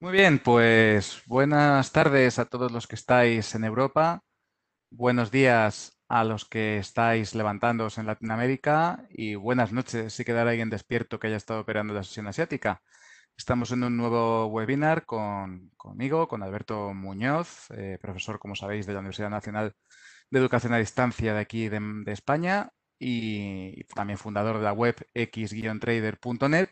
Muy bien, pues buenas tardes a todos los que estáis en Europa, buenos días a los que estáis levantándoos en Latinoamérica y buenas noches si queda alguien despierto que haya estado operando la sesión asiática. Estamos en un nuevo webinar conmigo, con Alberto Muñoz, profesor, como sabéis, de la Universidad Nacional de Educación a Distancia de aquí de España y también fundador de la web x-trader.net.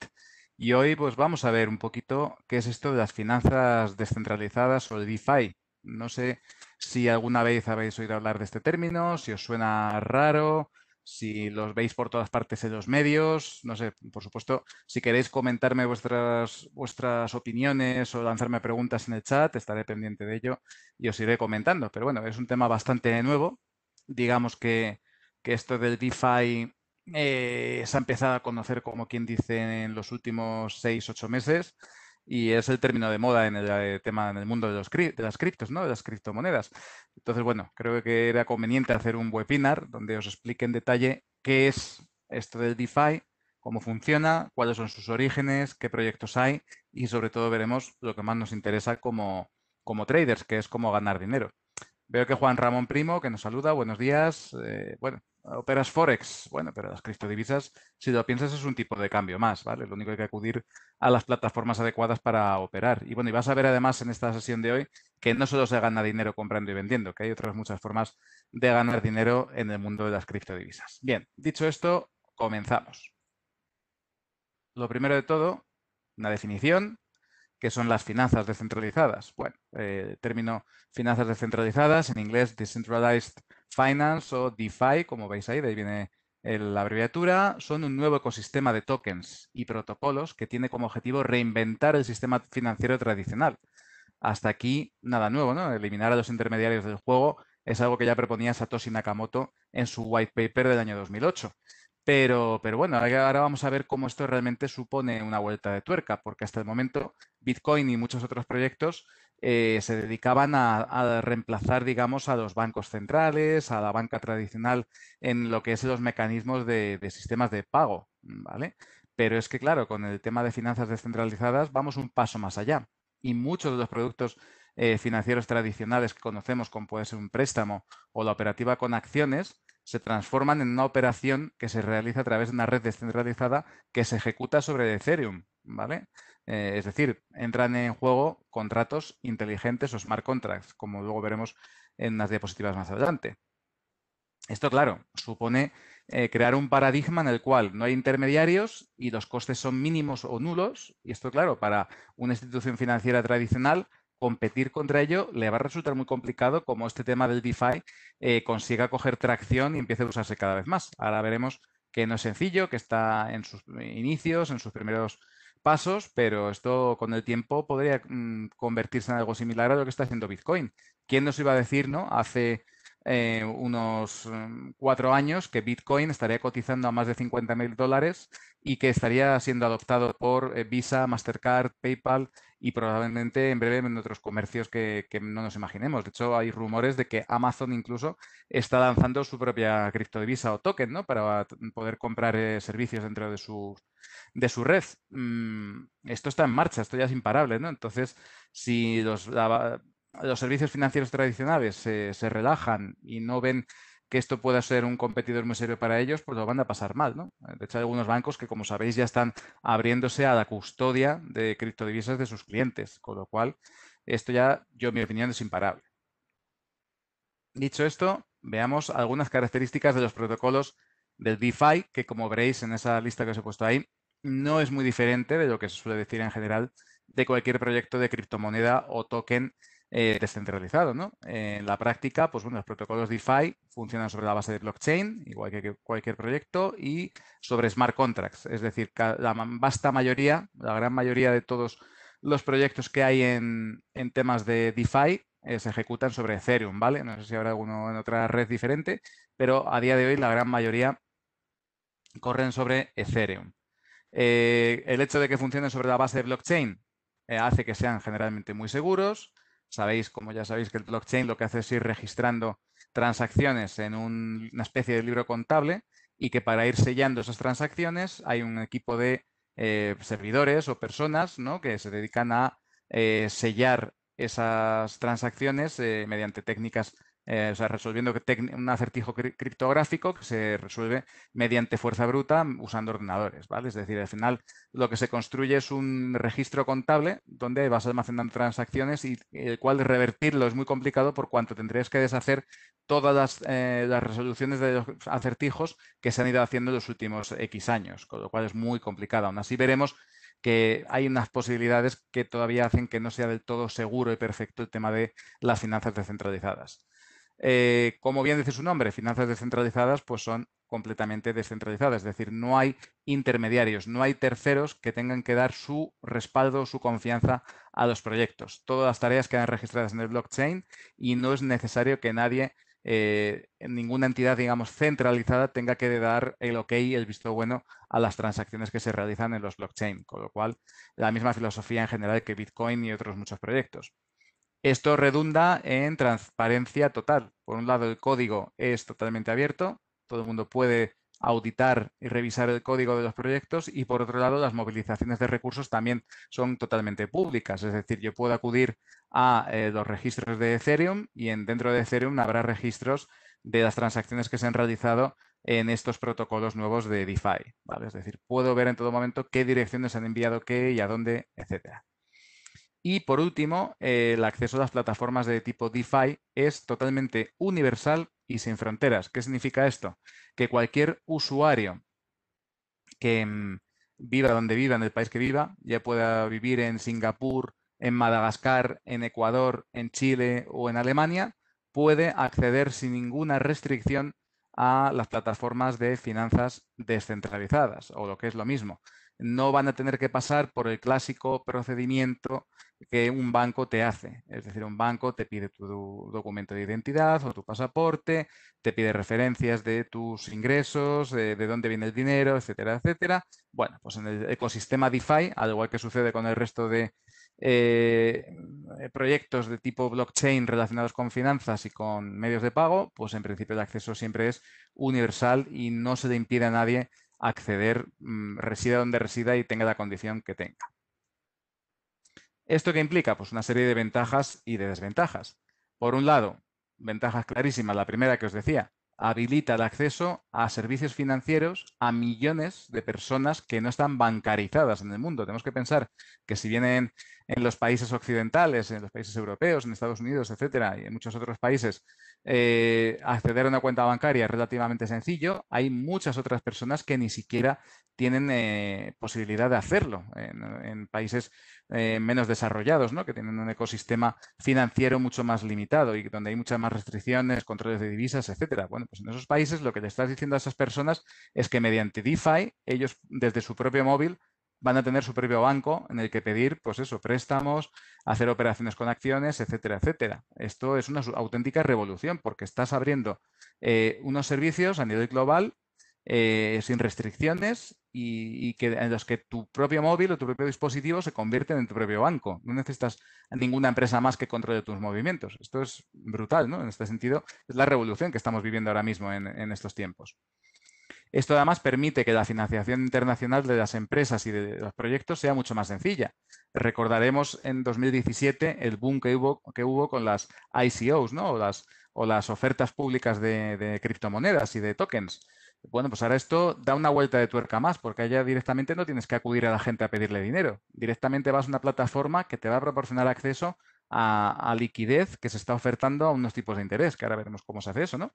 Y hoy pues vamos a ver un poquito qué es esto de las finanzas descentralizadas o el DeFi. No sé si alguna vez habéis oído hablar de este término, si os suena raro, si los veis por todas partes en los medios. No sé, por supuesto, si queréis comentarme vuestras opiniones o lanzarme preguntas en el chat, estaré pendiente de ello y os iré comentando. Pero bueno, es un tema bastante nuevo. Digamos que esto del DeFi se ha empezado a conocer, como quien dice, en los últimos 6, 8 meses y es el término de moda en el tema, en el mundo de las criptos, ¿no? De las criptomonedas. Entonces, bueno, creo que era conveniente hacer un webinar donde os explique en detalle qué es esto del DeFi, cómo funciona, cuáles son sus orígenes, qué proyectos hay y sobre todo veremos lo que más nos interesa como traders, que es cómo ganar dinero. Veo que Juan Ramón Primo, que nos saluda, buenos días. Bueno, operas Forex. Bueno, pero las criptodivisas, si lo piensas, es un tipo de cambio más, ¿vale? Lo único que hay que acudir a las plataformas adecuadas para operar. Y bueno, y vas a ver además en esta sesión de hoy que no solo se gana dinero comprando y vendiendo, que hay otras muchas formas de ganar dinero en el mundo de las criptodivisas. Bien, dicho esto, comenzamos. Lo primero de todo, una definición. ¿Qué son las finanzas descentralizadas? Bueno, el término finanzas descentralizadas, en inglés Decentralized Finance o DeFi, como veis ahí, de ahí viene la abreviatura, son un nuevo ecosistema de tokens y protocolos que tiene como objetivo reinventar el sistema financiero tradicional. Hasta aquí nada nuevo, ¿no? Eliminar a los intermediarios del juego es algo que ya proponía Satoshi Nakamoto en su white paper del año 2008. Pero bueno, ahora vamos a ver cómo esto realmente supone una vuelta de tuerca, porque hasta el momento Bitcoin y muchos otros proyectos se dedicaban a reemplazar, digamos, a los bancos centrales, a la banca tradicional en lo que es los mecanismos de sistemas de pago, ¿vale? Pero es que, claro, con el tema de finanzas descentralizadas vamos un paso más allá y muchos de los productos financieros tradicionales que conocemos, como puede ser un préstamo o la operativa con acciones, se transforman en una operación que se realiza a través de una red descentralizada que se ejecuta sobre Ethereum, ¿vale? Es decir, entran en juego contratos inteligentes o smart contracts, como luego veremos en las diapositivas más adelante. Esto, claro, supone crear un paradigma en el cual no hay intermediarios y los costes son mínimos o nulos. Y esto, claro, para una institución financiera tradicional, competir contra ello le va a resultar muy complicado como este tema del DeFi consiga coger tracción y empiece a usarse cada vez más. Ahora veremos que no es sencillo, que está en sus inicios, en sus primeros pasos, pero esto con el tiempo podría convertirse en algo similar a lo que está haciendo Bitcoin. ¿Quién nos iba a decir, no? Hace unos 4 años que Bitcoin estaría cotizando a más de $50.000 y que estaría siendo adoptado por Visa, Mastercard, PayPal y probablemente en breve en otros comercios que no nos imaginemos. De hecho, hay rumores de que Amazon incluso está lanzando su propia criptodivisa o token, ¿no? Para poder comprar servicios dentro de su red. Esto está en marcha, esto ya es imparable, ¿no? Entonces, si los servicios financieros tradicionales se relajan y no ven que esto pueda ser un competidor muy serio para ellos, pues lo van a pasar mal, ¿no? De hecho, hay algunos bancos que, como sabéis, ya están abriéndose a la custodia de criptodivisas de sus clientes, con lo cual esto ya, yo, en mi opinión, es imparable. Dicho esto, veamos algunas características de los protocolos del DeFi, que como veréis en esa lista que os he puesto ahí, no es muy diferente de lo que se suele decir en general de cualquier proyecto de criptomoneda o token descentralizado, ¿no? En la práctica, pues bueno, los protocolos DeFi funcionan sobre la base de blockchain, igual que cualquier proyecto, y sobre smart contracts, es decir, la vasta mayoría, la gran mayoría de todos los proyectos que hay en temas de DeFi se ejecutan sobre Ethereum, ¿vale? No sé si habrá alguno en otra red diferente, pero a día de hoy la gran mayoría corren sobre Ethereum. El hecho de que funcionen sobre la base de blockchain hace que sean generalmente muy seguros. Sabéis, como ya sabéis, que el blockchain lo que hace es ir registrando transacciones en una especie de libro contable y que para ir sellando esas transacciones hay un equipo de servidores o personas, ¿no? Que se dedican a sellar esas transacciones mediante técnicas, o sea, resolviendo un acertijo criptográfico que se resuelve mediante fuerza bruta usando ordenadores, ¿vale? Es decir, al final lo que se construye es un registro contable donde vas almacenando transacciones y el cual revertirlo es muy complicado por cuanto tendrías que deshacer todas las resoluciones de los acertijos que se han ido haciendo en los últimos X años, con lo cual es muy complicado. Aún así veremos que hay unas posibilidades que todavía hacen que no sea del todo seguro y perfecto el tema de las finanzas descentralizadas. Como bien dice su nombre, finanzas descentralizadas pues son completamente descentralizadas, es decir, no hay intermediarios, no hay terceros que tengan que dar su respaldo, su confianza a los proyectos. Todas las tareas quedan registradas en el blockchain y no es necesario que nadie, ninguna entidad, digamos, centralizada tenga que dar el OK, el visto bueno a las transacciones que se realizan en los blockchain, con lo cual la misma filosofía en general que Bitcoin y otros muchos proyectos. Esto redunda en transparencia total. Por un lado, el código es totalmente abierto, todo el mundo puede auditar y revisar el código de los proyectos y por otro lado, las movilizaciones de recursos también son totalmente públicas. Es decir, yo puedo acudir a los registros de Ethereum y dentro de Ethereum habrá registros de las transacciones que se han realizado en estos protocolos nuevos de DeFi, ¿vale? Es decir, puedo ver en todo momento qué direcciones han enviado qué y a dónde, etcétera. Y por último, el acceso a las plataformas de tipo DeFi es totalmente universal y sin fronteras. ¿Qué significa esto? Que cualquier usuario que viva donde viva, en el país que viva, ya pueda vivir en Singapur, en Madagascar, en Ecuador, en Chile o en Alemania, puede acceder sin ninguna restricción a las plataformas de finanzas descentralizadas, o lo que es lo mismo. No van a tener que pasar por el clásico procedimiento que un banco te hace. Es decir, un banco te pide tu documento de identidad o tu pasaporte, te pide referencias de tus ingresos, de dónde viene el dinero, etcétera, etcétera. Bueno, pues en el ecosistema DeFi, al igual que sucede con el resto de eh, proyectos de tipo blockchain relacionados con finanzas y con medios de pago, pues en principio el acceso siempre es universal y no se le impide a nadie acceder, resida donde resida y tenga la condición que tenga. ¿Esto qué implica? Pues una serie de ventajas y de desventajas. Por un lado, ventajas clarísimas. La primera que os decía, habilita el acceso a servicios financieros a millones de personas que no están bancarizadas en el mundo. Tenemos que pensar que si vienen en los países occidentales, en los países europeos, en Estados Unidos, etcétera, y en muchos otros países, acceder a una cuenta bancaria es relativamente sencillo, hay muchas otras personas que ni siquiera tienen posibilidad de hacerlo en países menos desarrollados, ¿no? Que tienen un ecosistema financiero mucho más limitado y donde hay muchas más restricciones, controles de divisas, etcétera. Bueno, pues en esos países lo que le estás diciendo a esas personas es que mediante DeFi, ellos desde su propio móvil van a tener su propio banco en el que pedir, pues eso, préstamos, hacer operaciones con acciones, etcétera, etcétera. Esto es una auténtica revolución porque estás abriendo unos servicios a nivel global sin restricciones y que, en los que tu propio móvil o tu propio dispositivo se convierten en tu propio banco. No necesitas ninguna empresa más que controle tus movimientos. Esto es brutal, ¿no? En este sentido, es la revolución que estamos viviendo ahora mismo en estos tiempos. Esto además permite que la financiación internacional de las empresas y de los proyectos sea mucho más sencilla. Recordaremos en 2017 el boom que hubo con las ICOs, ¿no? O las ofertas públicas de criptomonedas y de tokens. Bueno, pues ahora esto da una vuelta de tuerca más, porque allá directamente no tienes que acudir a la gente a pedirle dinero. Directamente vas a una plataforma que te va a proporcionar acceso a liquidez que se está ofertando a unos tipos de interés, que ahora veremos cómo se hace eso, ¿no?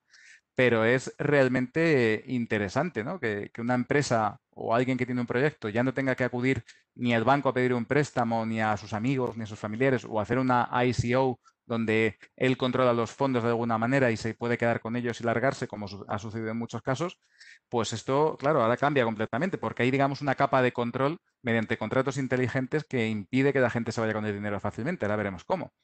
Pero es realmente interesante, ¿no? Que una empresa o alguien que tiene un proyecto ya no tenga que acudir ni al banco a pedir un préstamo, ni a sus amigos, ni a sus familiares, o hacer una ICO donde él controla los fondos de alguna manera y se puede quedar con ellos y largarse, como ha sucedido en muchos casos, pues esto, claro, ahora cambia completamente, porque hay, digamos, una capa de control mediante contratos inteligentes que impide que la gente se vaya con el dinero fácilmente. Ahora veremos cómo.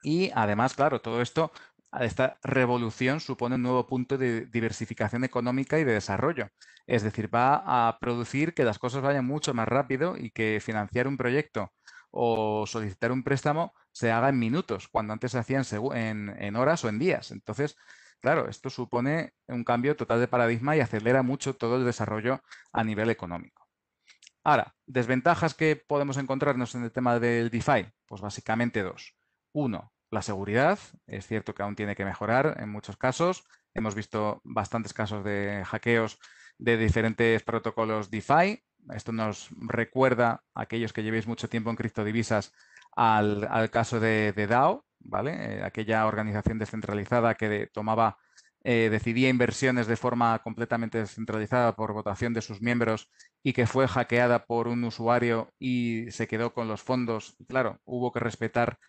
Y además, claro, todo esto, esta revolución supone un nuevo punto de diversificación económica y de desarrollo. Es decir, va a producir que las cosas vayan mucho más rápido y que financiar un proyecto o solicitar un préstamo se haga en minutos, cuando antes se hacía en horas o en días. Entonces, claro, esto supone un cambio total de paradigma y acelera mucho todo el desarrollo a nivel económico. Ahora, desventajas que podemos encontrarnos en el tema del DeFi, pues básicamente dos. Uno, la seguridad. Es cierto que aún tiene que mejorar en muchos casos. Hemos visto bastantes casos de hackeos de diferentes protocolos DeFi. Esto nos recuerda a aquellos que llevéis mucho tiempo en criptodivisas al caso de DAO, ¿vale? Aquella organización descentralizada que decidía inversiones de forma completamente descentralizada por votación de sus miembros y que fue hackeada por un usuario y se quedó con los fondos. Y claro, hubo que respetar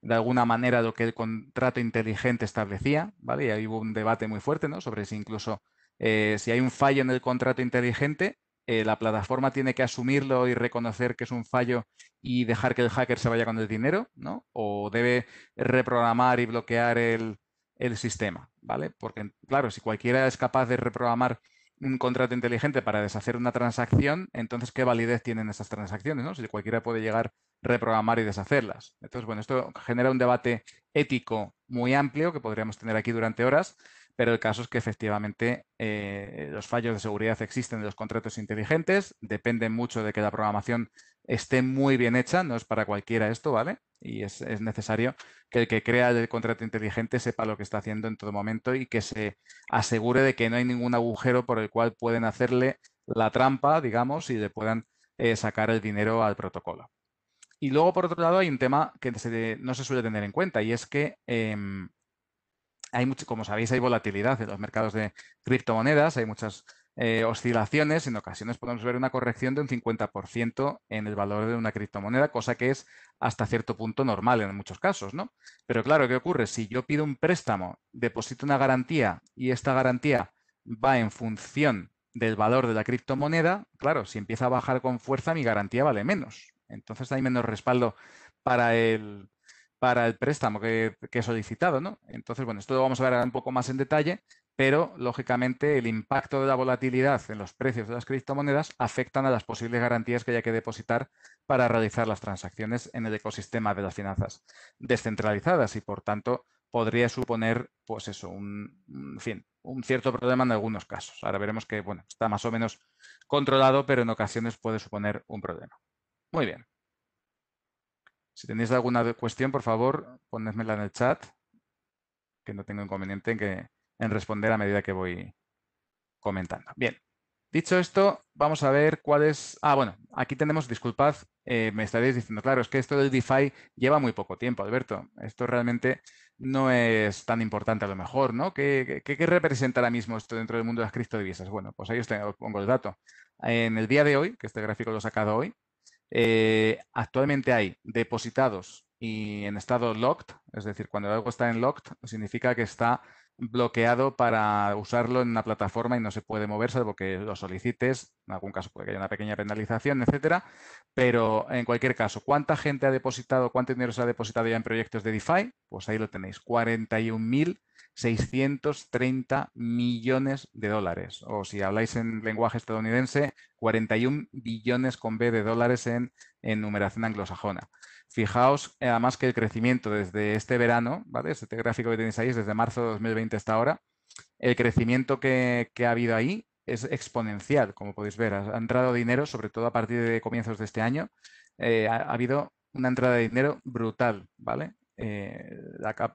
de alguna manera lo que el contrato inteligente establecía, ¿vale? Y ahí hubo un debate muy fuerte, ¿no? Sobre si incluso si hay un fallo en el contrato inteligente, la plataforma tiene que asumirlo y reconocer que es un fallo y dejar que el hacker se vaya con el dinero, ¿no? O debe reprogramar y bloquear el sistema, ¿vale? Porque, claro, si cualquiera es capaz de reprogramar un contrato inteligente para deshacer una transacción, entonces, ¿qué validez tienen esas transacciones, no? Si cualquiera puede llegar, reprogramar y deshacerlas. Entonces, bueno, esto genera un debate ético muy amplio que podríamos tener aquí durante horas, pero el caso es que efectivamente los fallos de seguridad existen en los contratos inteligentes, dependen mucho de que la programación esté muy bien hecha, no es para cualquiera esto, ¿vale? Y es necesario que el que crea el contrato inteligente sepa lo que está haciendo en todo momento y que se asegure de que no hay ningún agujero por el cual pueden hacerle la trampa, digamos, y le puedan sacar el dinero al protocolo. Y luego, por otro lado, hay un tema que no se suele tener en cuenta y es que hay mucho, como sabéis, hay volatilidad en los mercados de criptomonedas, hay muchas oscilaciones, en ocasiones podemos ver una corrección de un 50% en el valor de una criptomoneda, cosa que es hasta cierto punto normal en muchos casos, ¿no? Pero claro, ¿qué ocurre? Si yo pido un préstamo, deposito una garantía y esta garantía va en función del valor de la criptomoneda, claro, si empieza a bajar con fuerza, mi garantía vale menos. Entonces hay menos respaldo para el préstamo que he solicitado, ¿no? Entonces, bueno, esto lo vamos a ver un poco más en detalle, pero lógicamente el impacto de la volatilidad en los precios de las criptomonedas afectan a las posibles garantías que haya que depositar para realizar las transacciones en el ecosistema de las finanzas descentralizadas y, por tanto, podría suponer, pues eso, en fin, un cierto problema en algunos casos. Ahora veremos que, bueno, está más o menos controlado, pero en ocasiones puede suponer un problema. Muy bien. Si tenéis alguna cuestión, por favor, ponedmela en el chat, que no tengo inconveniente en responder a medida que voy comentando. Bien, dicho esto, vamos a ver cuál es... Ah, bueno, aquí tenemos, disculpad, me estaréis diciendo, claro, es que esto del DeFi lleva muy poco tiempo, Alberto. Esto realmente no es tan importante a lo mejor, ¿no? ¿Qué representa ahora mismo esto dentro del mundo de las criptodivisas? Bueno, pues ahí os pongo el dato. En el día de hoy, que este gráfico lo he sacado hoy, actualmente hay depositados y en estado locked, es decir, cuando algo está en locked, significa que está bloqueado para usarlo en una plataforma y no se puede mover, salvo que lo solicites. En algún caso puede que haya una pequeña penalización, etcétera. Pero en cualquier caso, ¿cuánta gente ha depositado, cuánto dinero se ha depositado ya en proyectos de DeFi? Pues ahí lo tenéis, 41.630 millones de dólares. O si habláis en lenguaje estadounidense, 41 billones con B de dólares en numeración anglosajona. Fijaos, además, que el crecimiento desde este verano, ¿vale? Este gráfico que tenéis ahí es desde marzo de 2020 hasta ahora, el crecimiento que ha habido ahí es exponencial, como podéis ver. Ha entrado dinero, sobre todo a partir de comienzos de este año, ha habido una entrada de dinero brutal, ¿vale?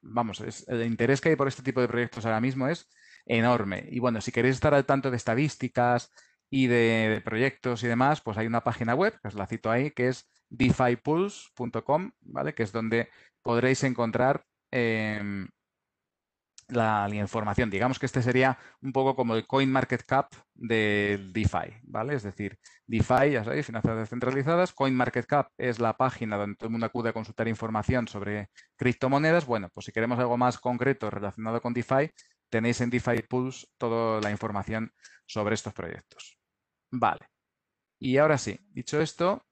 Vamos, el interés que hay por este tipo de proyectos ahora mismo es enorme. Y bueno, si queréis estar al tanto de estadísticas y de proyectos y demás, pues hay una página web, que os la cito ahí, que es defipulse.com, ¿vale? Que es donde podréis encontrar la información. Digamos que este sería un poco como el CoinMarketCap del DeFi, ¿vale? Es decir, DeFi, ya sabéis, finanzas descentralizadas. CoinMarketCap es la página donde todo el mundo acude a consultar información sobre criptomonedas. Bueno, pues si queremos algo más concreto relacionado con DeFi, tenéis en DeFi Pulse toda la información sobre estos proyectos. Vale. Y ahora sí, dicho esto,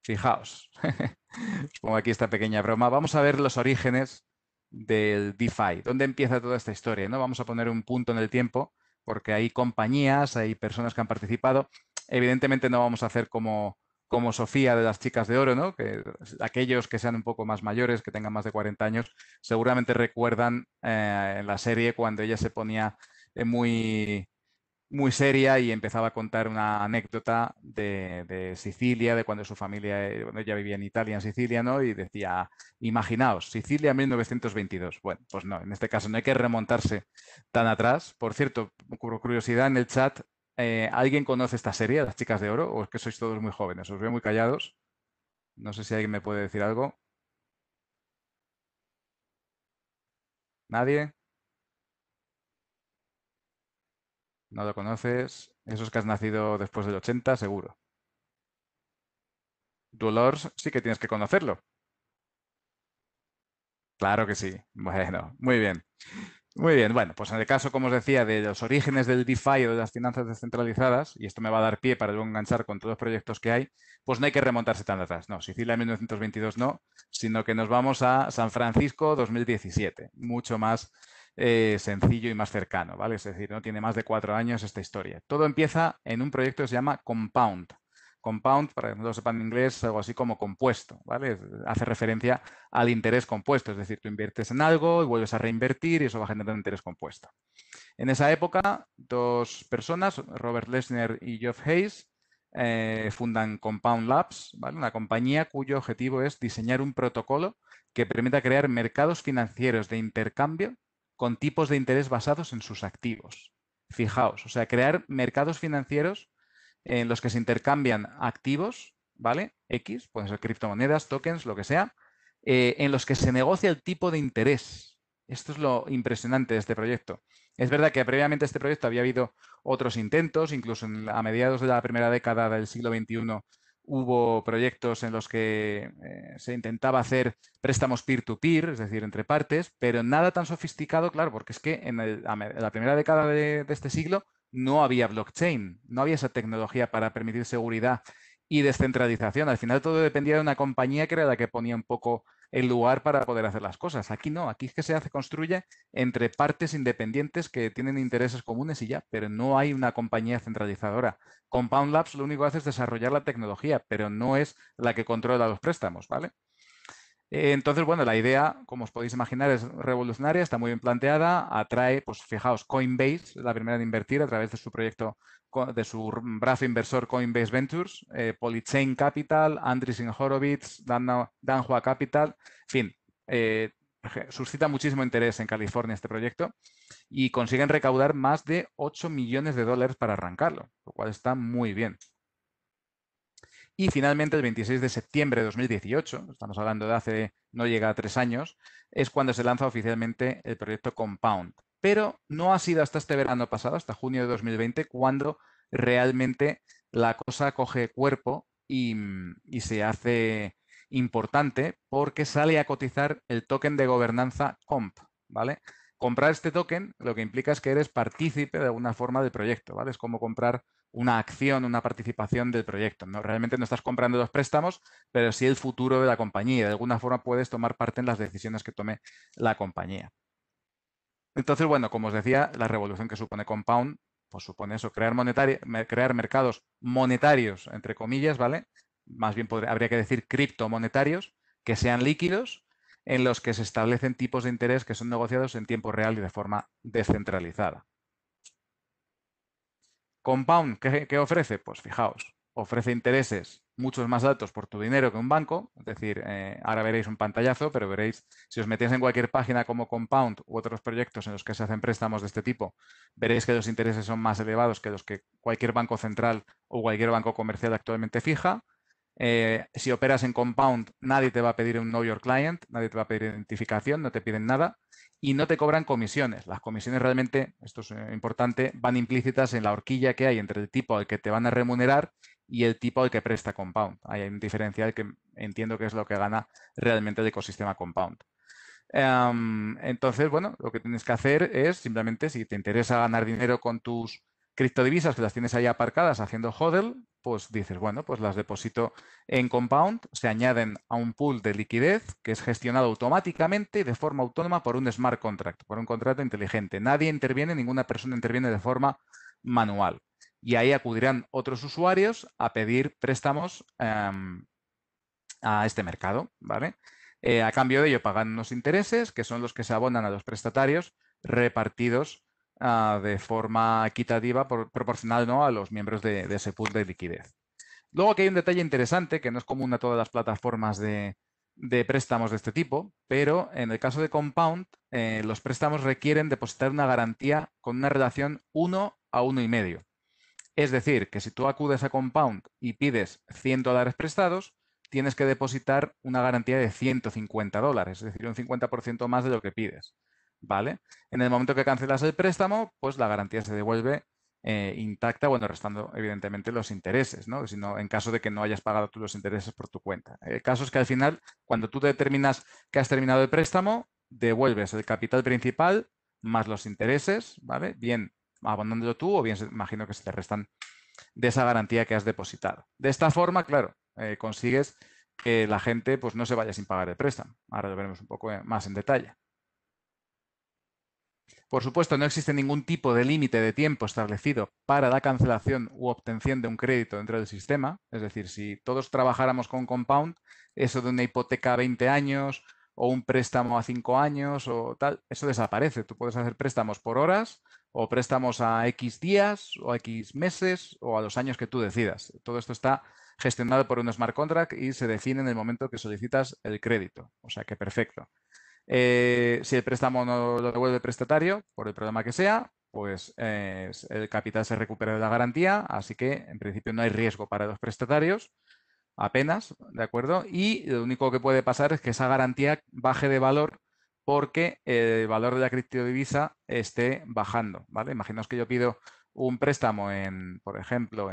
fijaos, os pongo aquí esta pequeña broma. Vamos a ver los orígenes del DeFi. ¿Dónde empieza toda esta historia? ¿No? Vamos a poner un punto en el tiempo, porque hay compañías, hay personas que han participado. Evidentemente no vamos a hacer como Sofía de las chicas de oro, ¿no? Que aquellos que sean un poco más mayores, que tengan más de 40 años, seguramente recuerdan en la serie cuando ella se ponía muy muy seria y empezaba a contar una anécdota de Sicilia, de cuando su familia, bueno, ella vivía en Italia, en Sicilia, ¿no? Y decía, imaginaos, Sicilia 1922. Bueno, pues no, en este caso no hay que remontarse tan atrás. Por cierto, por curiosidad en el chat, ¿alguien conoce esta serie, Las Chicas de Oro? ¿O es que sois todos muy jóvenes? Os veo muy callados. No sé si alguien me puede decir algo. ¿Nadie? ¿No lo conoces? Eso es que has nacido después del 80, seguro. Dolores sí que tienes que conocerlo. Claro que sí. Bueno, muy bien. Muy bien. Bueno, pues en el caso, como os decía, de los orígenes del DeFi o de las finanzas descentralizadas, y esto me va a dar pie para luego enganchar con todos los proyectos que hay, pues no hay que remontarse tan atrás. No, Sicilia 1922 no, sino que nos vamos a San Francisco 2017. Mucho más sencillo y más cercano, ¿vale? Es decir, no tiene más de 4 años esta historia. Todo empieza en un proyecto que se llama Compound. Compound, para que no lo sepan en inglés, es algo así como compuesto, ¿vale? Hace referencia al interés compuesto, es decir, tú inviertes en algo y vuelves a reinvertir y eso va a generar interés compuesto. En esa época, dos personas, Robert Lesner y Geoff Hayes, fundan Compound Labs, ¿vale? Una compañía cuyo objetivo es diseñar un protocolo que permita crear mercados financieros de intercambio con tipos de interés basados en sus activos. Fijaos, o sea, crear mercados financieros en los que se intercambian activos, ¿vale? X, pueden ser criptomonedas, tokens, lo que sea, en los que se negocia el tipo de interés. Esto es lo impresionante de este proyecto. Es verdad que previamente a este proyecto había habido otros intentos, incluso a mediados de la primera década del siglo XXI hubo proyectos en los que se intentaba hacer préstamos peer-to-peer, es decir, entre partes, pero nada tan sofisticado, claro, porque es que en la primera década de este siglo no había blockchain, no había esa tecnología para permitir seguridad y descentralización. Al final todo dependía de una compañía que era la que ponía un poco el lugar para poder hacer las cosas. Aquí no, aquí es que se hace, construye entre partes independientes que tienen intereses comunes y ya, pero no hay una compañía centralizadora. Compound Labs lo único que hace es desarrollar la tecnología, pero no es la que controla los préstamos, ¿vale? Entonces, bueno, la idea, como os podéis imaginar, es revolucionaria, está muy bien planteada, atrae, pues fijaos, Coinbase, la primera en invertir a través de su proyecto, de su brazo inversor Coinbase Ventures, Polychain Capital, Andreessen Horowitz, Danhua Capital, en fin, suscita muchísimo interés en California este proyecto y consiguen recaudar más de 8 millones de dólares para arrancarlo, lo cual está muy bien. Y finalmente, el 26 de septiembre de 2018, estamos hablando de hace, no llega a 3 años, es cuando se lanza oficialmente el proyecto Compound. Pero no ha sido hasta este verano pasado, hasta junio de 2020, cuando realmente la cosa coge cuerpo y se hace importante porque sale a cotizar el token de gobernanza COMP, ¿vale? Comprar este token lo que implica es que eres partícipe de alguna forma del proyecto, ¿vale? Es como comprar una acción, una participación del proyecto. ¿No? Realmente no estás comprando los préstamos, pero sí el futuro de la compañía. De alguna forma puedes tomar parte en las decisiones que tome la compañía. Entonces, bueno, como os decía, la revolución que supone Compound, pues supone eso, crear mercados monetarios, entre comillas, ¿vale? Más bien habría que decir criptomonetarios, que sean líquidos, en los que se establecen tipos de interés que son negociados en tiempo real y de forma descentralizada. Compound, ¿qué ofrece? Pues fijaos, ofrece intereses muchos más altos por tu dinero que un banco. Es decir, ahora veréis un pantallazo, pero veréis, si os metéis en cualquier página como Compound u otros proyectos en los que se hacen préstamos de este tipo, veréis que los intereses son más elevados que los que cualquier banco central o cualquier banco comercial actualmente fija. Si operas en Compound, nadie te va a pedir un Know Your Client, nadie te va a pedir identificación, no te piden nada y no te cobran comisiones. Las comisiones realmente, esto es importante, van implícitas en la horquilla que hay entre el tipo al que te van a remunerar y el tipo al que presta Compound. Hay un diferencial que entiendo que es lo que gana realmente el ecosistema Compound. Entonces, bueno, lo que tienes que hacer es simplemente, si te interesa ganar dinero con tus criptodivisas que las tienes ahí aparcadas haciendo hodl, pues dices, bueno, pues las deposito en Compound, se añaden a un pool de liquidez que es gestionado automáticamente y de forma autónoma por un smart contract, por un contrato inteligente. Nadie interviene, ninguna persona interviene de forma manual. Y ahí acudirán otros usuarios a pedir préstamos a este mercado, ¿vale? A cambio de ello pagan unos intereses que son los que se abonan a los prestatarios repartidos de forma equitativa, proporcional, ¿no?, a los miembros de ese pool de liquidez. Luego aquí hay un detalle interesante que no es común a todas las plataformas de préstamos de este tipo, pero en el caso de Compound, los préstamos requieren depositar una garantía con una relación 1 a 1,5. Es decir, que si tú acudes a Compound y pides $100 prestados, tienes que depositar una garantía de $150, es decir, un 50% más de lo que pides, ¿vale? En el momento que cancelas el préstamo, pues la garantía se devuelve intacta, bueno, restando evidentemente los intereses, ¿no? Sino en caso de que no hayas pagado tú los intereses por tu cuenta. El caso es que al final, cuando tú determinas que has terminado el préstamo, devuelves el capital principal más los intereses, ¿vale? Bien abonándolo tú o bien imagino que se te restan de esa garantía que has depositado. De esta forma, claro, consigues que la gente pues, no se vaya sin pagar el préstamo. Ahora lo veremos un poco más en detalle. Por supuesto, no existe ningún tipo de límite de tiempo establecido para la cancelación u obtención de un crédito dentro del sistema. Es decir, si todos trabajáramos con Compound, eso de una hipoteca a 20 años o un préstamo a 5 años o tal, eso desaparece. Tú puedes hacer préstamos por horas o préstamos a X días o a X meses o a los años que tú decidas. Todo esto está gestionado por un smart contract y se define en el momento que solicitas el crédito. O sea que perfecto. Si el préstamo no lo devuelve el prestatario, por el problema que sea, pues el capital se recupera de la garantía, así que en principio no hay riesgo para los prestatarios, apenas, ¿de acuerdo? Y lo único que puede pasar es que esa garantía baje de valor porque el valor de la criptodivisa esté bajando, ¿vale? Imaginaos que yo pido un préstamo por ejemplo,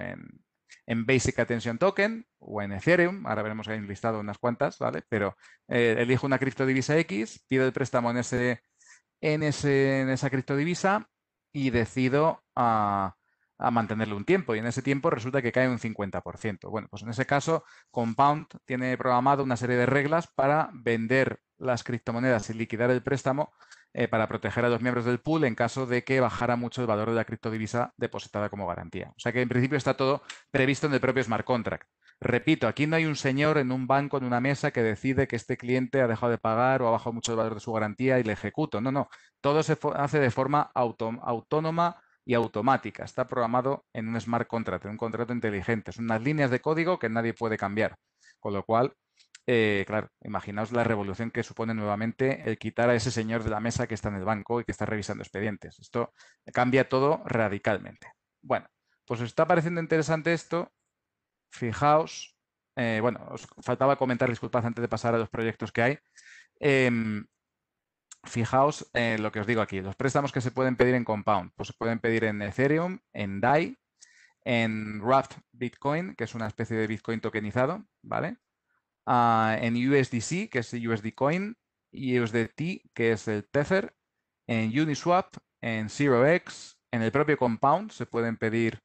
en Basic Attention Token o en Ethereum, ahora veremos que hay un listado unas cuantas, ¿vale? Pero elijo una criptodivisa X, pido el préstamo en esa criptodivisa y decido a mantenerlo un tiempo. Y en ese tiempo resulta que cae un 50%. Bueno, pues en ese caso, Compound tiene programado una serie de reglas para vender las criptomonedas y liquidar el préstamo para proteger a los miembros del pool en caso de que bajara mucho el valor de la criptodivisa depositada como garantía. O sea que en principio está todo previsto en el propio smart contract. Repito, aquí no hay un señor en un banco, en una mesa, que decide que este cliente ha dejado de pagar o ha bajado mucho el valor de su garantía y le ejecuto. No, no. Todo se hace de forma autónoma y automática. Está programado en un smart contract, en un contrato inteligente. Son unas líneas de código que nadie puede cambiar. Con lo cual, claro, imaginaos la revolución que supone nuevamente el quitar a ese señor de la mesa que está en el banco y que está revisando expedientes. Esto cambia todo radicalmente. Bueno, pues os está pareciendo interesante esto. Fijaos, bueno, os faltaba comentar, disculpad, antes de pasar a los proyectos que hay. Fijaos en lo que os digo aquí, los préstamos que se pueden pedir en Compound, pues se pueden pedir en Ethereum, en DAI, en Wrapped Bitcoin, que es una especie de Bitcoin tokenizado, ¿vale? En USDC, que es el USD Coin, y USDT, que es el Tether, en Uniswap, en ZeroX, en el propio Compound se pueden pedir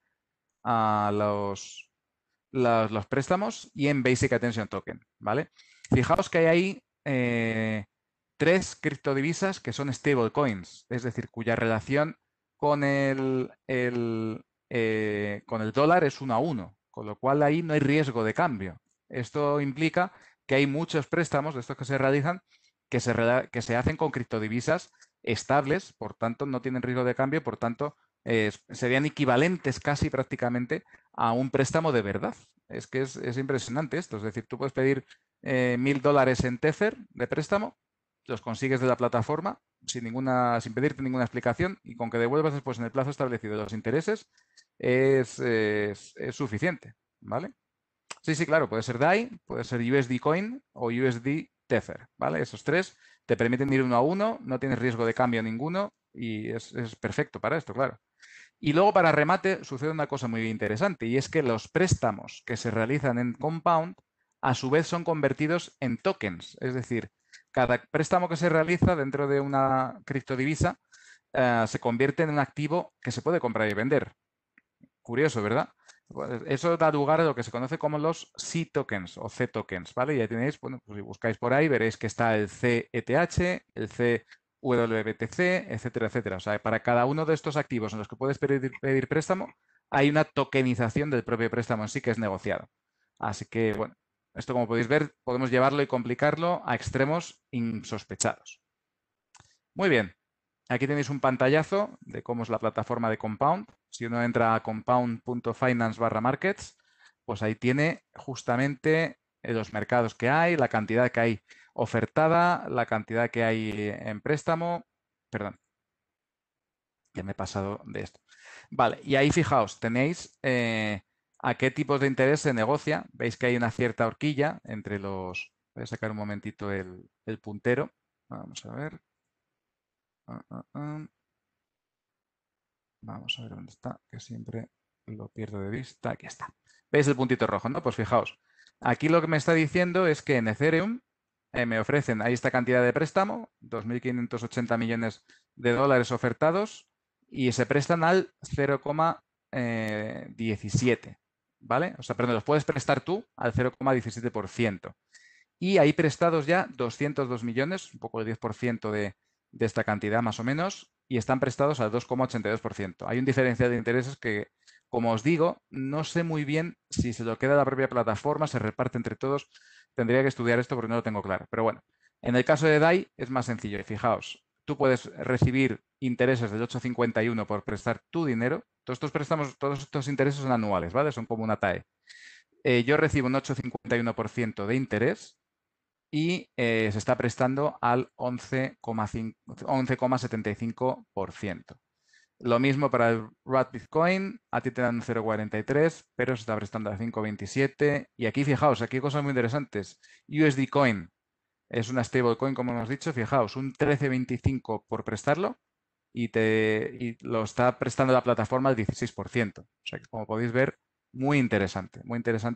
a los préstamos y en Basic Attention Token, ¿vale? Fijaos que hay ahí 3 criptodivisas que son stablecoins, es decir, cuya relación con con el dólar es 1 a 1, con lo cual ahí no hay riesgo de cambio. Esto implica que hay muchos préstamos de estos que se realizan que se hacen con criptodivisas estables, por tanto no tienen riesgo de cambio, por tanto serían equivalentes casi prácticamente a un préstamo de verdad. Es que es impresionante esto. Es decir, tú puedes pedir $1.000 en Tether de préstamo, los consigues de la plataforma sin pedirte ninguna explicación y con que devuelvas después en el plazo establecido los intereses es suficiente, ¿vale? Sí, sí, claro, puede ser DAI, puede ser USD Coin o USD Tether, ¿vale? Esos tres te permiten ir 1 a 1, no tienes riesgo de cambio ninguno y es perfecto para esto, claro. Y luego, para remate, sucede una cosa muy interesante y es que los préstamos que se realizan en Compound a su vez son convertidos en tokens. Es decir, cada préstamo que se realiza dentro de una criptodivisa se convierte en un activo que se puede comprar y vender. Curioso, ¿verdad? Pues eso da lugar a lo que se conoce como los C-tokens o C-tokens, ¿vale? Ya tenéis, bueno, pues si buscáis por ahí veréis que está el CETH, el CWBTC, etcétera, etcétera. O sea, para cada uno de estos activos en los que puedes pedir préstamo, hay una tokenización del propio préstamo en sí que es negociado. Así que, bueno, esto como podéis ver, podemos llevarlo y complicarlo a extremos insospechados. Muy bien. Aquí tenéis un pantallazo de cómo es la plataforma de Compound. Si uno entra a compound.finance/markets, pues ahí tiene justamente los mercados que hay, la cantidad que hay ofertada, la cantidad que hay en préstamo. Perdón, ya me he pasado de esto. Vale, y ahí fijaos, tenéis a qué tipos de interés se negocia. Veis que hay una cierta horquilla entre los... Voy a sacar un momentito el puntero. Vamos a ver. Vamos a ver dónde está, que siempre lo pierdo de vista. Aquí está. ¿Veis el puntito rojo, no? Pues fijaos, aquí lo que me está diciendo es que en Ethereum me ofrecen ahí esta cantidad de préstamo, 2.580 millones de dólares ofertados, y se prestan al 0,17, ¿vale? O sea, perdón, los puedes prestar tú al 0,17%. Y hay prestados ya 202 millones, un poco el 10% de esta cantidad más o menos, y están prestados al 2,82%. Hay un diferencial de intereses que, como os digo, no sé muy bien si se lo queda la propia plataforma, se reparte entre todos. Tendría que estudiar esto porque no lo tengo claro. Pero bueno, en el caso de DAI es más sencillo. Y fijaos, tú puedes recibir intereses del 8,51 por prestar tu dinero. Todos estos préstamos, todos estos intereses son anuales, ¿vale? Son como una TAE. Yo recibo un 8,51% de interés y se está prestando al 11,75%. Lo mismo para el RAT Bitcoin, a ti te dan 0,43, pero se está prestando a 5,27. Y aquí, fijaos, aquí hay cosas muy interesantes. USD Coin es una stablecoin, como hemos dicho, fijaos, un 13,25 por prestarlo y lo está prestando la plataforma al 16%. O sea que, como podéis ver, muy interesante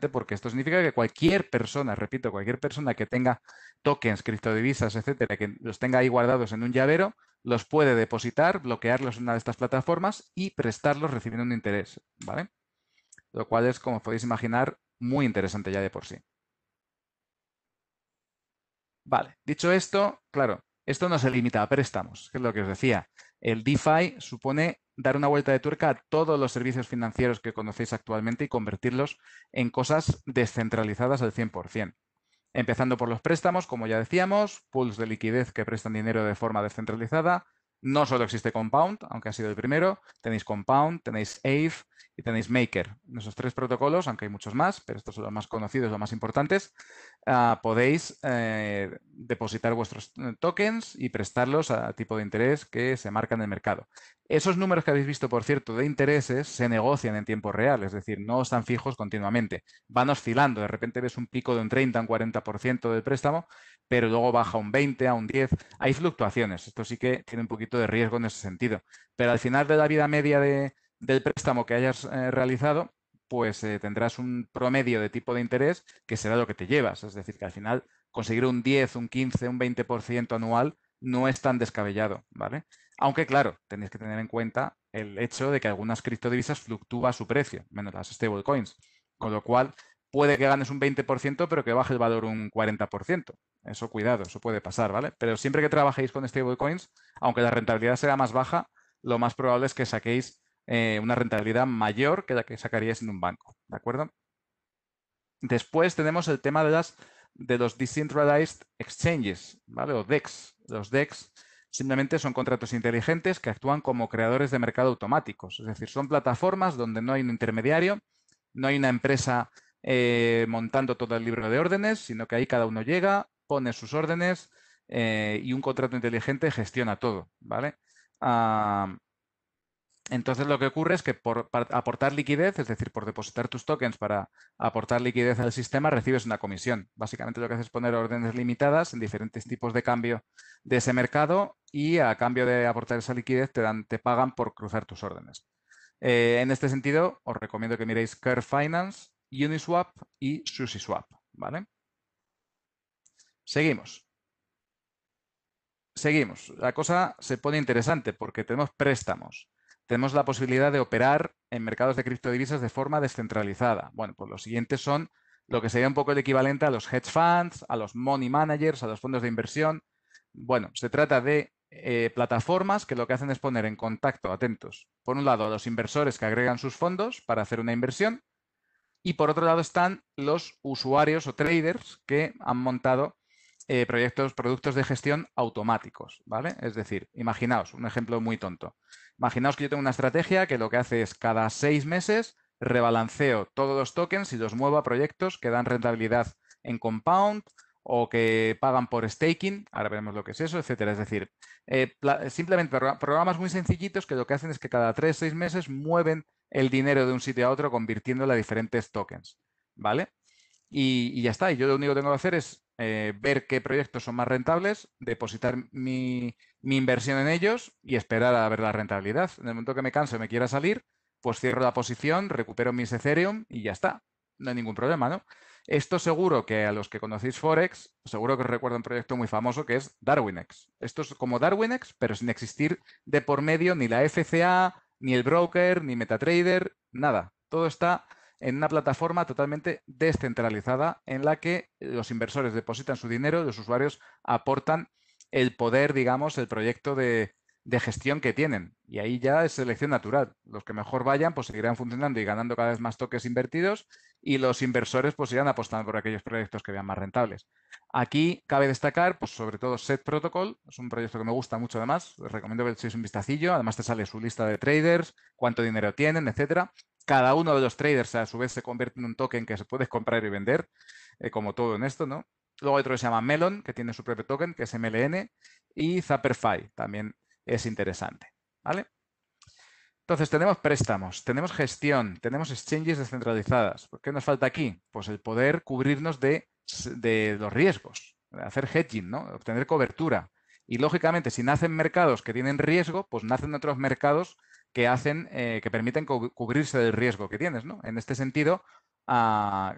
porque esto significa que cualquier persona, repito, cualquier persona que tenga tokens, criptodivisas, etcétera, que los tenga ahí guardados en un llavero, los puede depositar, bloquearlos en una de estas plataformas y prestarlos recibiendo un interés, ¿vale? Lo cual es, como podéis imaginar, muy interesante ya de por sí. Vale, dicho esto, claro, esto no se limita a préstamos, que es lo que os decía. El DeFi supone dar una vuelta de tuerca a todos los servicios financieros que conocéis actualmente y convertirlos en cosas descentralizadas al 100%. Empezando por los préstamos, como ya decíamos, pools de liquidez que prestan dinero de forma descentralizada. No solo existe Compound, aunque ha sido el primero, tenéis Compound, tenéis Aave y tenéis Maker. En esos tres protocolos, aunque hay muchos más, pero estos son los más conocidos, los más importantes, podéis depositar vuestros tokens y prestarlos a tipo de interés que se marca en el mercado. Esos números que habéis visto, por cierto, de intereses se negocian en tiempo real, es decir, no están fijos continuamente, van oscilando. De repente ves un pico de un 30, un 40% del préstamo, pero luego baja a un 20, a un 10. Hay fluctuaciones. Esto sí que tiene un poquito de riesgo en ese sentido. Pero al final de la vida media del préstamo que hayas realizado, pues tendrás un promedio de tipo de interés que será lo que te llevas. Es decir, que al final conseguir un 10, un 15, un 20% anual no es tan descabellado, ¿vale? Aunque, claro, tenéis que tener en cuenta el hecho de que algunas criptodivisas fluctúa su precio, menos las stablecoins. Con lo cual, puede que ganes un 20%, pero que baje el valor un 40%. Eso, cuidado, eso puede pasar, ¿vale? Pero siempre que trabajéis con stablecoins, aunque la rentabilidad sea más baja, lo más probable es que saquéis una rentabilidad mayor que la que sacaríais en un banco, ¿de acuerdo? Después tenemos el tema de los Decentralized Exchanges, ¿vale? O DEX. Los DEX simplemente son contratos inteligentes que actúan como creadores de mercado automáticos. Es decir, son plataformas donde no hay un intermediario, no hay una empresa montando todo el libro de órdenes, sino que ahí cada uno llega, pone sus órdenes y un contrato inteligente gestiona todo, ¿vale? Entonces lo que ocurre es que para aportar liquidez, es decir, por depositar tus tokens para aportar liquidez al sistema, recibes una comisión. Básicamente lo que haces es poner órdenes limitadas en diferentes tipos de cambio de ese mercado y a cambio de aportar esa liquidez te pagan por cruzar tus órdenes. En este sentido, os recomiendo que miréis Curve Finance, Uniswap y SushiSwap, ¿vale? Seguimos. Seguimos. La cosa se pone interesante porque tenemos préstamos. Tenemos la posibilidad de operar en mercados de criptodivisas de forma descentralizada. Bueno, pues los siguientes son lo que sería un poco el equivalente a los hedge funds, a los money managers, a los fondos de inversión. Bueno, se trata de plataformas que lo que hacen es poner en contacto, atentos, por un lado a los inversores que agregan sus fondos para hacer una inversión y por otro lado están los usuarios o traders que han montado productos de gestión automáticos, ¿vale? Es decir, imaginaos, un ejemplo muy tonto. Imaginaos que yo tengo una estrategia que lo que hace es cada 6 meses rebalanceo todos los tokens y los muevo a proyectos que dan rentabilidad en compound o que pagan por staking, ahora veremos lo que es eso, etcétera. Es decir, simplemente programas muy sencillitos que lo que hacen es que cada 3-6 meses mueven el dinero de un sitio a otro convirtiéndolo a diferentes tokens, ¿vale? Y ya está. Y yo lo único que tengo que hacer es ver qué proyectos son más rentables, depositar mi inversión en ellos y esperar a ver la rentabilidad. En el momento que me canso y me quiera salir, pues cierro la posición, recupero mis Ethereum y ya está. No hay ningún problema, ¿no? Esto seguro que a los que conocéis Forex, seguro que os recuerda un proyecto muy famoso que es Darwinex. Esto es como Darwinex, pero sin existir de por medio ni la FCA, ni el broker, ni MetaTrader, nada. Todo está en una plataforma totalmente descentralizada en la que los inversores depositan su dinero, los usuarios aportan el poder, digamos, el proyecto de gestión que tienen. Y ahí ya es selección natural. Los que mejor vayan, pues seguirán funcionando y ganando cada vez más tokens invertidos y los inversores pues irán apostando por aquellos proyectos que vean más rentables. Aquí cabe destacar, pues sobre todo Set Protocol, es un proyecto que me gusta mucho además, os recomiendo que le echéis un vistacillo, además te sale su lista de traders, cuánto dinero tienen, etcétera. Cada uno de los traders a su vez se convierte en un token que se puede comprar y vender, como todo en esto, ¿no? Luego hay otro que se llama Melon, que tiene su propio token, que es MLN, y Zapperfy también es interesante, ¿vale? Entonces, tenemos préstamos, tenemos gestión, tenemos exchanges descentralizadas. ¿Qué nos falta aquí? Pues el poder cubrirnos de los riesgos, hacer hedging, ¿no? Obtener cobertura. Y lógicamente, si nacen mercados que tienen riesgo, pues nacen otros mercados que hacen, que permiten cubrirse del riesgo que tienes, ¿no? En este sentido,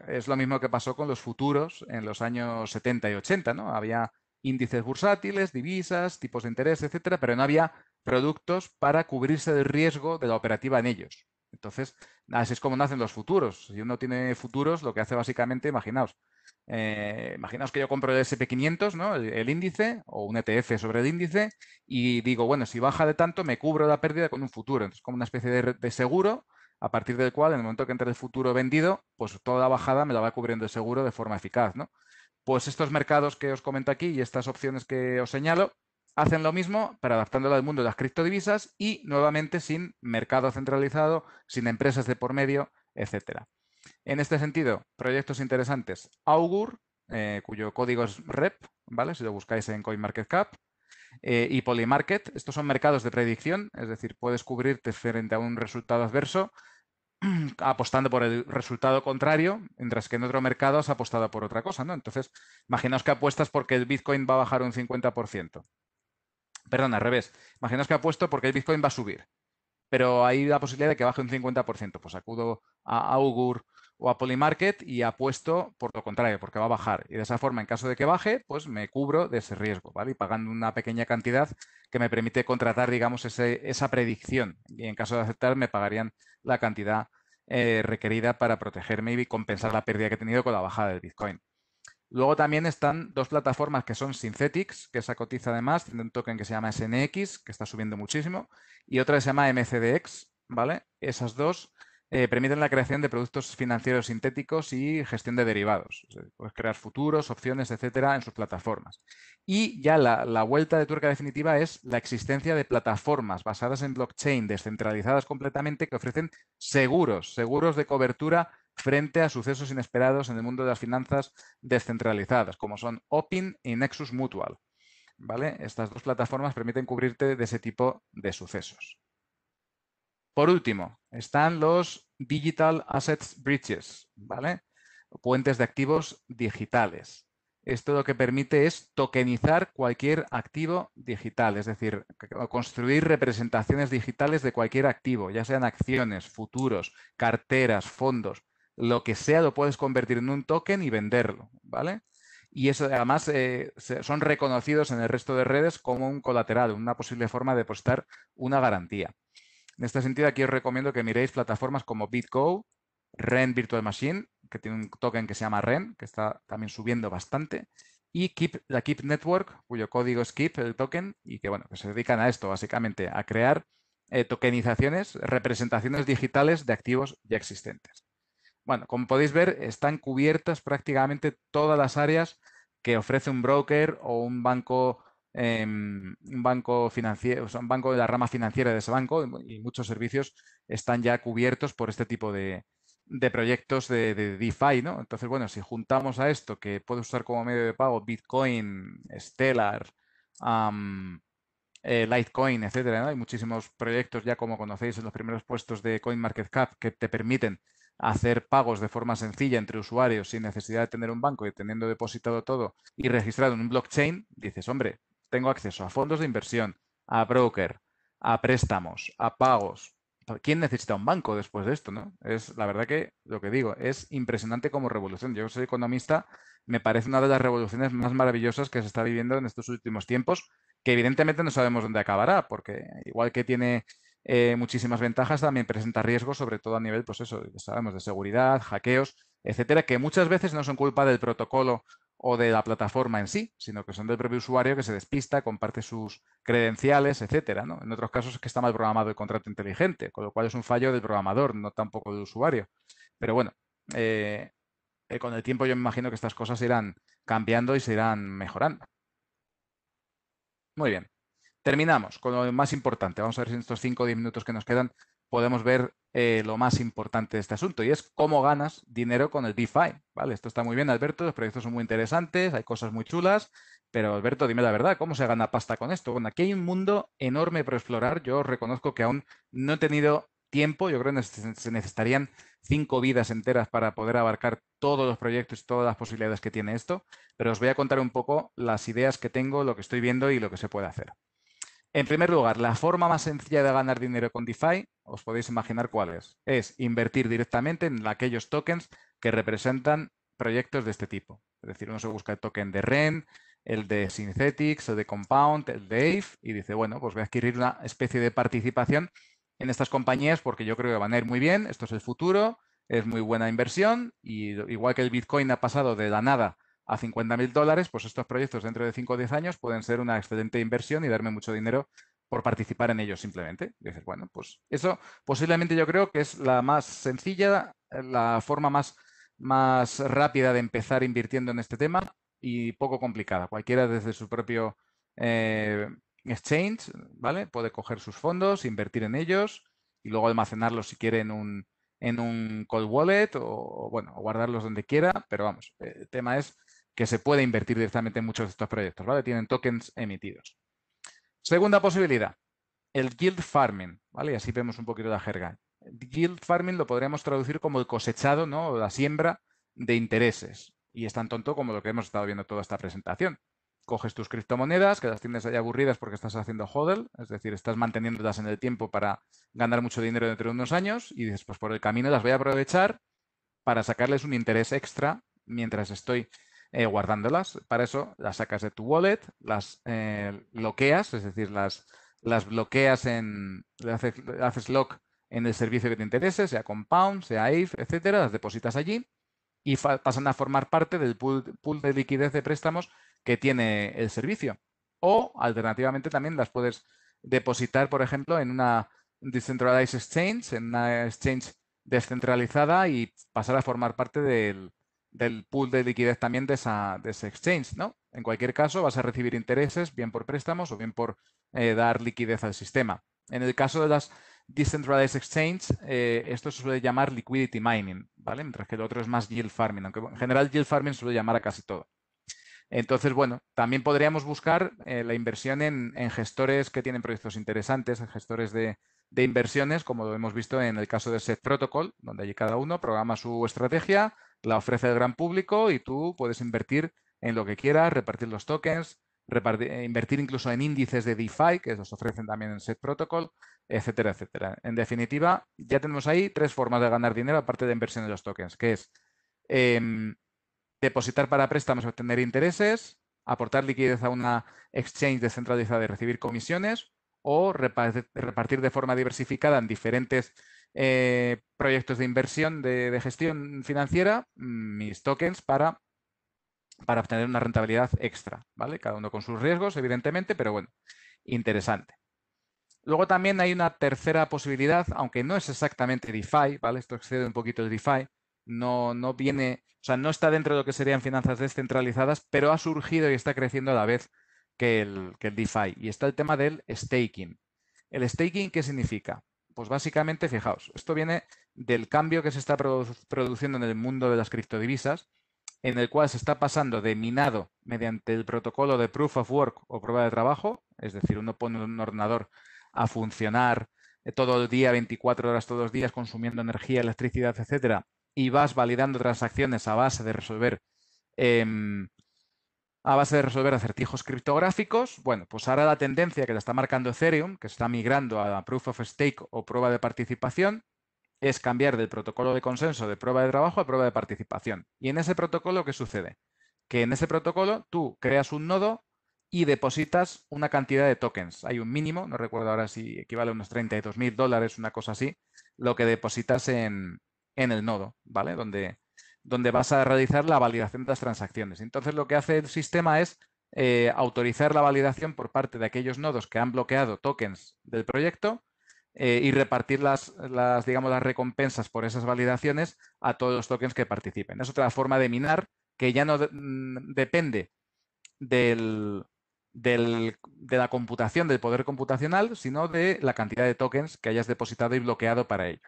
es lo mismo que pasó con los futuros en los años 70 y 80, ¿no? Había índices bursátiles, divisas, tipos de interés, etcétera, pero no había productos para cubrirse del riesgo de la operativa en ellos. Entonces, así es como nacen los futuros. Si uno tiene futuros, lo que hace básicamente, imaginaos que yo compro el SP500, ¿no? El índice o un ETF sobre el índice y digo, bueno, si baja de tanto, me cubro la pérdida con un futuro. Entonces, como una especie de seguro a partir del cual, en el momento que entre el futuro vendido, pues toda la bajada me la va cubriendo el seguro de forma eficaz, ¿no? Pues estos mercados que os comento aquí y estas opciones que os señalo hacen lo mismo, pero adaptándolo al mundo de las criptodivisas y nuevamente sin mercado centralizado, sin empresas de por medio, etcétera. En este sentido, proyectos interesantes, Augur, cuyo código es REP, ¿vale? Si lo buscáis en CoinMarketCap, y Polymarket. Estos son mercados de predicción, es decir, puedes cubrirte frente a un resultado adverso apostando por el resultado contrario, mientras que en otro mercado has apostado por otra cosa, ¿no? Entonces, imaginaos que apuestas porque el Bitcoin va a bajar un 50%. Perdón, al revés. Imaginaos que apuesto porque el Bitcoin va a subir, pero hay la posibilidad de que baje un 50%. Pues acudo a Augur o a Polymarket y apuesto por lo contrario, porque va a bajar. Y de esa forma, en caso de que baje, pues me cubro de ese riesgo, ¿vale? Y pagando una pequeña cantidad que me permite contratar, digamos, esa predicción. Y en caso de aceptar, me pagarían la cantidad requerida para protegerme y compensar la pérdida que he tenido con la bajada del Bitcoin. Luego también están dos plataformas que son Synthetix, que esa cotiza además, tiene un token que se llama SNX, que está subiendo muchísimo, y otra que se llama MCDX, ¿vale? Esas dos permiten la creación de productos financieros sintéticos y gestión de derivados. O sea, puedes crear futuros, opciones, etcétera, en sus plataformas. Y ya la vuelta de tuerca definitiva es la existencia de plataformas basadas en blockchain, descentralizadas completamente, que ofrecen seguros de cobertura frente a sucesos inesperados en el mundo de las finanzas descentralizadas, como son Opin y Nexus Mutual. ¿Vale? Estas dos plataformas permiten cubrirte de ese tipo de sucesos. Por último, están los Digital Assets Bridges, ¿vale? Puentes de activos digitales. Esto lo que permite es tokenizar cualquier activo digital, es decir, construir representaciones digitales de cualquier activo, ya sean acciones, futuros, carteras, fondos, lo que sea lo puedes convertir en un token y venderlo, ¿vale? Y eso además son reconocidos en el resto de redes como un colateral, una posible forma de depositar una garantía. En este sentido, aquí os recomiendo que miréis plataformas como BitGo, Ren Virtual Machine, que tiene un token que se llama Ren, que está también subiendo bastante, y la Keep Network, cuyo código es Keep, el token, y que, bueno, que se dedican a esto, básicamente, a crear tokenizaciones, representaciones digitales de activos ya existentes. Bueno, como podéis ver, están cubiertas prácticamente todas las áreas que ofrece un broker o un banco financiero, o sea, un banco de la rama financiera de ese banco, y muchos servicios están ya cubiertos por este tipo de proyectos de DeFi, ¿no? Entonces, bueno, si juntamos a esto que puedes usar como medio de pago Bitcoin, Stellar, am, Litecoin, etcétera, ¿no? Hay muchísimos proyectos ya, como conocéis, en los primeros puestos de CoinMarketCap que te permiten hacer pagos de forma sencilla entre usuarios sin necesidad de tener un banco y teniendo depositado todo y registrado en un blockchain. Dices, hombre, tengo acceso a fondos de inversión, a broker, a préstamos, a pagos. ¿Quién necesita un banco después de esto, no? Es la verdad que lo que digo, es impresionante como revolución. Yo soy economista, me parece una de las revoluciones más maravillosas que se está viviendo en estos últimos tiempos, que evidentemente no sabemos dónde acabará, porque igual que tiene muchísimas ventajas, también presenta riesgos, sobre todo a nivel, pues eso, sabemos, de seguridad, hackeos, etcétera, que muchas veces no son culpa del protocolo o de la plataforma en sí, sino que son del propio usuario que se despista, comparte sus credenciales, etcétera, ¿no? En otros casos es que está mal programado el contrato inteligente, con lo cual es un fallo del programador, no tampoco del usuario. Pero bueno, eh, con el tiempo yo me imagino que estas cosas irán cambiando y se irán mejorando. Muy bien. Terminamos con lo más importante. Vamos a ver si en estos 5 o 10 minutos que nos quedan podemos ver lo más importante de este asunto, y es cómo ganas dinero con el DeFi. ¿Vale? Esto está muy bien, Alberto, los proyectos son muy interesantes, hay cosas muy chulas, pero Alberto, dime la verdad, ¿cómo se gana pasta con esto? Bueno, aquí hay un mundo enorme por explorar. Yo reconozco que aún no he tenido tiempo, yo creo que se necesitarían 5 vidas enteras para poder abarcar todos los proyectos y todas las posibilidades que tiene esto, pero os voy a contar un poco las ideas que tengo, lo que estoy viendo y lo que se puede hacer. En primer lugar, la forma más sencilla de ganar dinero con DeFi, os podéis imaginar cuál es. Es invertir directamente en aquellos tokens que representan proyectos de este tipo. Es decir, uno se busca el token de REN, el de Synthetix, el de Compound, el de Aave, y dice, bueno, pues voy a adquirir una especie de participación en estas compañías porque yo creo que van a ir muy bien, esto es el futuro, es muy buena inversión, y igual que el Bitcoin ha pasado de la nada a $50.000, pues estos proyectos dentro de 5 o 10 años pueden ser una excelente inversión y darme mucho dinero por participar en ellos simplemente. Y dices, bueno, pues eso posiblemente yo creo que es la más sencilla, la forma más rápida de empezar invirtiendo en este tema y poco complicada. Cualquiera desde su propio exchange, ¿vale? Puede coger sus fondos, invertir en ellos y luego almacenarlos si quiere en un cold wallet o bueno, guardarlos donde quiera, pero vamos, el tema es que se puede invertir directamente en muchos de estos proyectos, ¿vale? Tienen tokens emitidos. Segunda posibilidad, el yield farming, ¿vale? Y así vemos un poquito la jerga. El yield farming lo podríamos traducir como el cosechado, ¿no? O la siembra de intereses. Y es tan tonto como lo que hemos estado viendo toda esta presentación. Coges tus criptomonedas, que las tienes ahí aburridas porque estás haciendo hodl, es decir, estás manteniéndolas en el tiempo para ganar mucho dinero dentro de unos años, y dices, pues por el camino las voy a aprovechar para sacarles un interés extra mientras estoy guardándolas. Para eso las sacas de tu wallet, las bloqueas, es decir, las bloqueas haces lock en el servicio que te interese, sea Compound, sea Aave, etcétera, las depositas allí y pasan a formar parte del pool de liquidez de préstamos que tiene el servicio. O, alternativamente, también las puedes depositar, por ejemplo, en una Decentralized Exchange, en una exchange descentralizada, y pasar a formar parte del pool de liquidez también de ese exchange, ¿no? En cualquier caso, vas a recibir intereses, bien por préstamos o bien por dar liquidez al sistema. En el caso de las Decentralized Exchange, esto se suele llamar liquidity mining, ¿vale? Mientras que el otro es más yield farming, aunque en general yield farming suele llamar a casi todo. Entonces, bueno, también podríamos buscar la inversión en gestores que tienen proyectos interesantes, en gestores de inversiones, como lo hemos visto en el caso de Set Protocol, donde allí cada uno programa su estrategia, la ofrece al gran público y tú puedes invertir en lo que quieras, repartir los tokens, invertir incluso en índices de DeFi, que los ofrecen también en Set Protocol, etcétera, etcétera. En definitiva, ya tenemos ahí 3 formas de ganar dinero aparte de inversión en los tokens, que es depositar para préstamos y obtener intereses, aportar liquidez a una exchange descentralizada y recibir comisiones, o repartir de forma diversificada en diferentes proyectos de inversión de gestión financiera mis tokens para obtener una rentabilidad extra, ¿vale? Cada uno con sus riesgos, evidentemente, pero bueno, interesante. Luego también hay una tercera posibilidad, aunque no es exactamente DeFi, ¿vale? Esto excede un poquito el DeFi, no viene, o sea, no está dentro de lo que serían finanzas descentralizadas, pero ha surgido y está creciendo a la vez que el DeFi. Y está el tema del staking. ¿El staking qué significa? Pues básicamente, fijaos, esto viene del cambio que se está produciendo en el mundo de las criptodivisas, en el cual se está pasando de minado mediante el protocolo de Proof of Work o prueba de trabajo, es decir, uno pone un ordenador a funcionar todo el día, 24 horas todos los días, consumiendo energía, electricidad, etcétera, y vas validando transacciones a base de resolver acertijos criptográficos. Bueno, pues ahora la tendencia que la está marcando Ethereum, que se está migrando a Proof of Stake o prueba de participación, es cambiar del protocolo de consenso de prueba de trabajo a prueba de participación. Y en ese protocolo, ¿qué sucede? Que en ese protocolo tú creas un nodo y depositas una cantidad de tokens. Hay un mínimo, no recuerdo ahora si equivale a unos $32.000, una cosa así, lo que depositas en el nodo, ¿vale? Donde vas a realizar la validación de las transacciones. Entonces, lo que hace el sistema es autorizar la validación por parte de aquellos nodos que han bloqueado tokens del proyecto y repartir digamos, las recompensas por esas validaciones a todos los tokens que participen. Es otra forma de minar que ya no depende de la computación, del poder computacional, sino de la cantidad de tokens que hayas depositado y bloqueado para ello.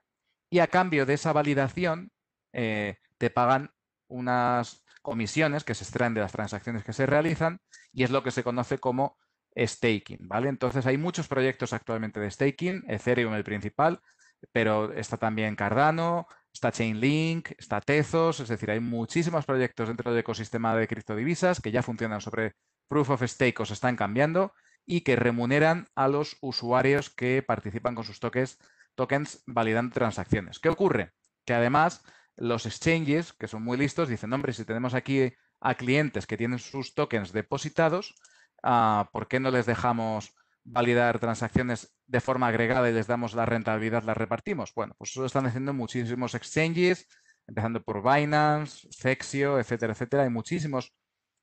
Y a cambio de esa validación, te pagan unas comisiones que se extraen de las transacciones que se realizan y es lo que se conoce como staking, ¿vale? Entonces hay muchos proyectos actualmente de staking, Ethereum el principal, pero está también Cardano, está Chainlink, está Tezos, es decir, hay muchísimos proyectos dentro del ecosistema de criptodivisas que ya funcionan sobre Proof of Stake o se están cambiando y que remuneran a los usuarios que participan con sus tokens validando transacciones. ¿Qué ocurre? Que además los exchanges, que son muy listos, dicen, hombre, si tenemos aquí a clientes que tienen sus tokens depositados, ¿por qué no les dejamos validar transacciones de forma agregada y les damos la rentabilidad, las repartimos? Bueno, pues eso lo están haciendo muchísimos exchanges, empezando por Binance, Cexio, etcétera, etcétera. Hay muchísimos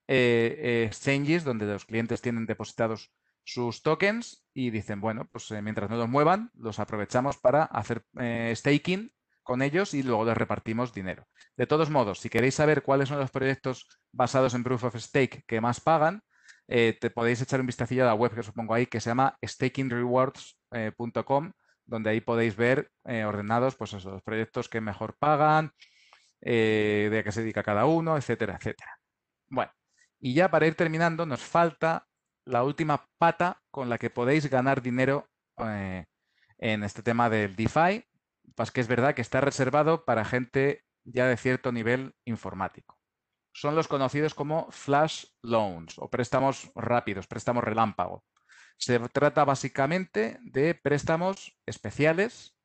exchanges donde los clientes tienen depositados sus tokens y dicen, bueno, pues mientras no los muevan, los aprovechamos para hacer staking con ellos y luego les repartimos dinero. De todos modos, si queréis saber cuáles son los proyectos basados en Proof of Stake que más pagan, te podéis echar un vistacillo a la web que os pongo ahí, que se llama stakingrewards.com, donde ahí podéis ver ordenados pues eso, los proyectos que mejor pagan, de qué se dedica cada uno, etcétera, etcétera. Bueno, y ya para ir terminando, nos falta la última pata con la que podéis ganar dinero en este tema del DeFi, pues que es verdad que está reservado para gente ya de cierto nivel informático. Son los conocidos como flash loans o préstamos rápidos, préstamos relámpago. Se trata básicamente de préstamos especiales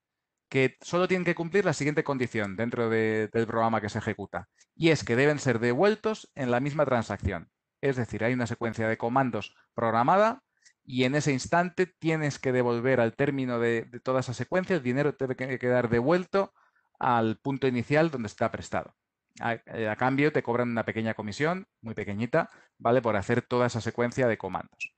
que solo tienen que cumplir la siguiente condición dentro del programa que se ejecuta, y es que deben ser devueltos en la misma transacción. Es decir, hay una secuencia de comandos programada y en ese instante tienes que devolver al término de toda esa secuencia, el dinero debe quedar devuelto al punto inicial donde está prestado. A cambio te cobran una pequeña comisión, muy pequeñita, ¿vale? Por hacer toda esa secuencia de comandos.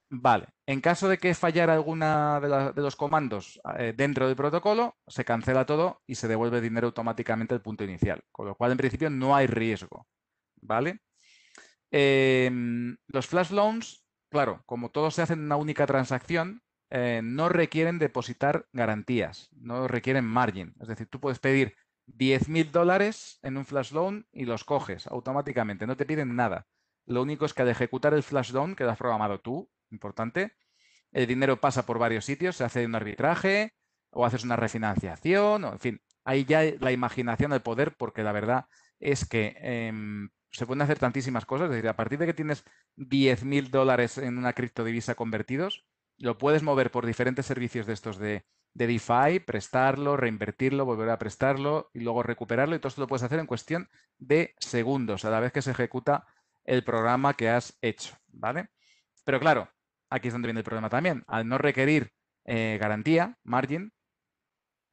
Vale, en caso de que fallara alguna de los comandos dentro del protocolo, se cancela todo y se devuelve dinero automáticamente al punto inicial, con lo cual en principio no hay riesgo, ¿vale? Los flash loans, claro, como todo se hace en una única transacción, no requieren depositar garantías, no requieren margin. Es decir, tú puedes pedir $10.000 en un flash loan y los coges automáticamente, no te piden nada. Lo único es que al ejecutar el flash loan que lo has programado tú, importante, el dinero pasa por varios sitios, se hace un arbitraje o haces una refinanciación, o en fin, ahí ya la imaginación, el poder, porque la verdad es que se pueden hacer tantísimas cosas, es decir, a partir de que tienes $10.000 en una criptodivisa convertidos, lo puedes mover por diferentes servicios de estos de DeFi, prestarlo, reinvertirlo, volver a prestarlo y luego recuperarlo, y todo esto lo puedes hacer en cuestión de segundos a la vez que se ejecuta el programa que has hecho, ¿vale? Pero claro, aquí es donde viene el problema también. Al no requerir garantía, margin,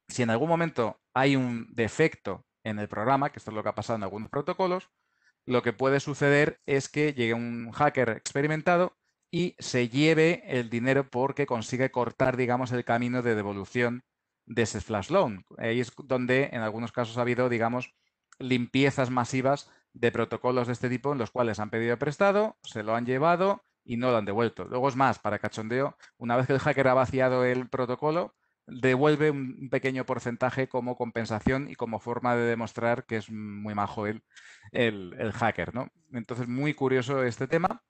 si en algún momento hay un defecto en el programa, que esto es lo que ha pasado en algunos protocolos, lo que puede suceder es que llegue un hacker experimentado y se lleve el dinero porque consigue cortar, digamos, el camino de devolución de ese flash loan. Ahí es donde en algunos casos ha habido, digamos, limpiezas masivas de protocolos de este tipo en los cuales han pedido prestado, se lo han llevado y no lo han devuelto. Luego es más, para cachondeo, una vez que el hacker ha vaciado el protocolo, devuelve un pequeño porcentaje como compensación y como forma de demostrar que es muy majo el hacker, ¿no? Entonces, muy curioso este tema.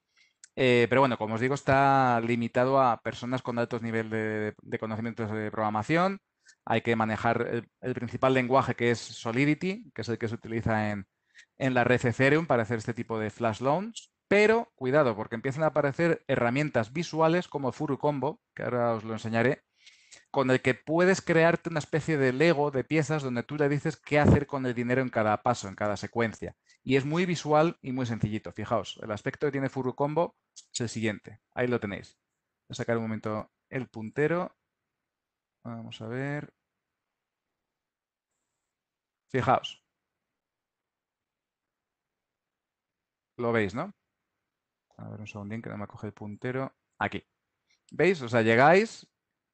Pero bueno, como os digo, está limitado a personas con altos niveles de conocimientos de programación. Hay que manejar el principal lenguaje, que es Solidity, que es el que se utiliza en la red Ethereum para hacer este tipo de flash loans. Pero cuidado, porque empiezan a aparecer herramientas visuales como Furucombo, que ahora os lo enseñaré, con el que puedes crearte una especie de Lego de piezas donde tú le dices qué hacer con el dinero en cada paso, en cada secuencia. Y es muy visual y muy sencillito. Fijaos, el aspecto que tiene Furucombo es el siguiente. Ahí lo tenéis. Voy a sacar un momento el puntero. Vamos a ver. Fijaos, lo veis, ¿no? A ver un segundín que no me coge el puntero. Aquí. ¿Veis? O sea, llegáis